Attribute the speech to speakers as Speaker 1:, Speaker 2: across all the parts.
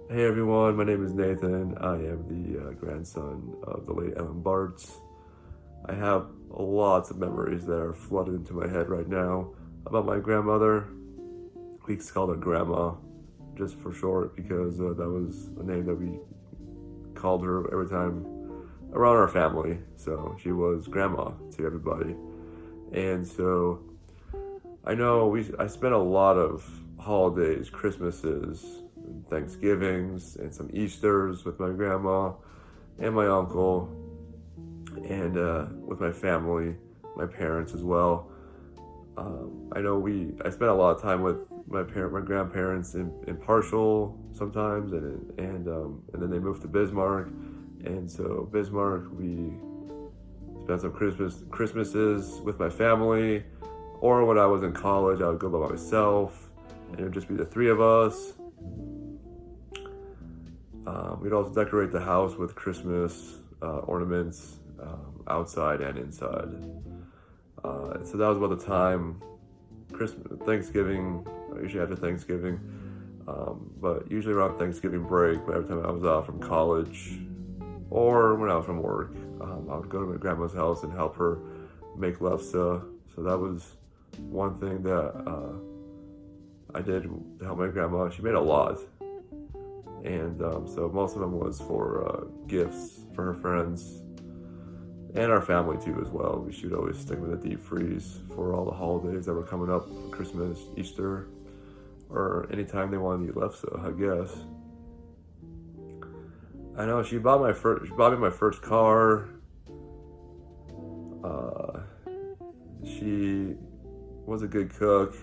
Speaker 1: Hey everyone, my name is Nathan. I am the grandson of the late Ellen Bartz. I have lots of memories that are flooded into my head right now about my grandmother. We called her Grandma, just for short, because that was a name that we called her every time around our family. So she was Grandma to everybody. And so I spent a lot of holidays, Christmases, and Thanksgivings, and some Easters with my grandma and my uncle, and with my family, my parents as well. I spent a lot of time with my grandparents in Partial sometimes, and then they moved to Bismarck, and so Bismarck we spent some Christmases with my family, or when I was in college, I would go by myself, and it would just be the three of us. We'd also decorate the house with Christmas ornaments, outside and inside. So that was about the time Christmas, Thanksgiving, usually after Thanksgiving, but usually around Thanksgiving break. But every time I was out from college or when I was from work, I would go to my grandma's house and help her make lefse. So that was one thing that I did to help my grandma. She made a lot, and so most of them was for gifts for her friends and our family too as well. We should always stick with the deep freeze for all the holidays that were coming up, Christmas, Easter, or anytime they wanted to eat lefse, I guess. I know she bought me my first car. Uh, she was a good cook.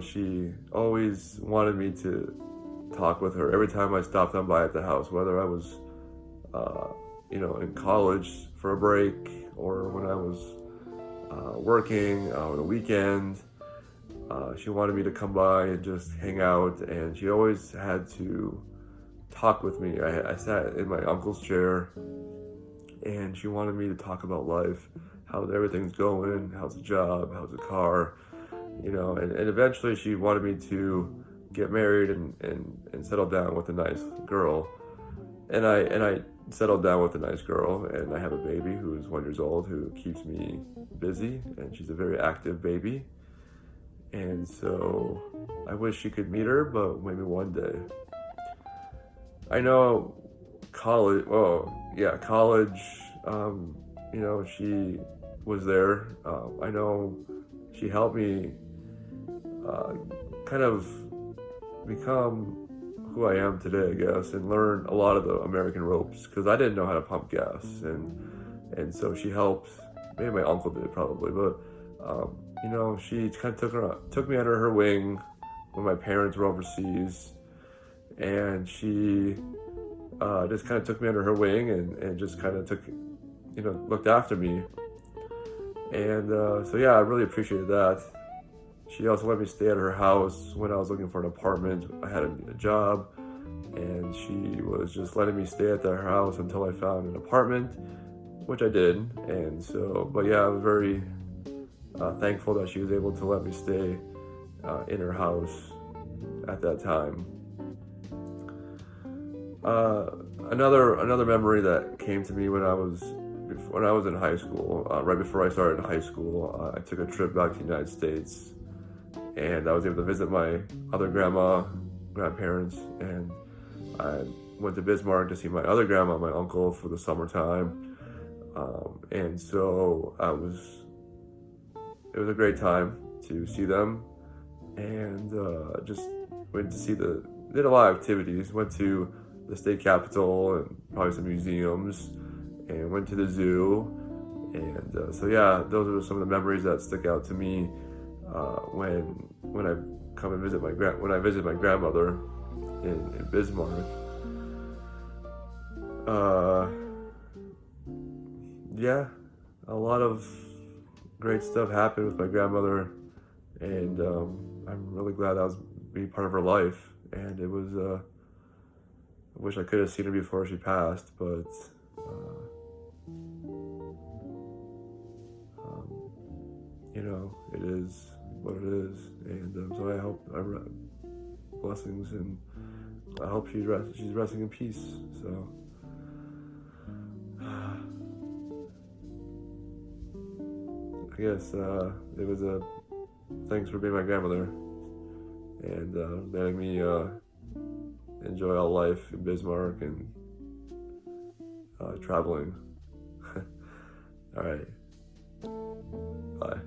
Speaker 1: She always wanted me to talk with her every time I stopped on by at the house, whether I was, uh, in college for a break or when I was working on the weekend. She wanted me to come by and just hang out, and she always had to talk with me. I sat in my uncle's chair, and she wanted me to talk about life, how everything's going, how's the job, how's the car, and eventually she wanted me to get married and settle down with a nice girl. And I settled down with a nice girl, and I have a baby who is 1 year old who keeps me busy, and she's a very active baby. And so I wish she could meet her, but maybe one day. I know college, oh, yeah, college, she was there. I know she helped me uh, kind of become who I am today, I guess, and learn a lot of the American ropes because I didn't know how to pump gas, and so she helped. Maybe my uncle did probably, but she kind of took me under her wing when my parents were overseas, and she just kind of took me under her wing and just kind of looked after me, and so yeah, I really appreciated that. She also let me stay at her house when I was looking for an apartment. I had a job, and she was just letting me stay at her house until I found an apartment, which I did. And so, but yeah, I was very thankful that she was able to let me stay in her house at that time. Uh, another memory that came to me when I was in high school, right before I started high school, I took a trip back to the United States, and I was able to visit my other grandparents, and I went to Bismarck to see my other grandma, my uncle, for the summertime, and so it was a great time to see them, and just went to did a lot of activities, went to the state capitol and probably some museums, and went to the zoo, and so yeah, those are some of the memories that stick out to me when I come and when I visit my grandmother in Bismarck. Uh, yeah, a lot of great stuff happened with my grandmother, and I'm really glad that was be part of her life. And it was I wish I could have seen her before she passed, but uh, um, it is what it is, and so I hope I bless blessings, and I hope she's resting in peace. So, I guess it was a thanks for being my grandmother and letting me enjoy all life in Bismarck and traveling. All right, bye.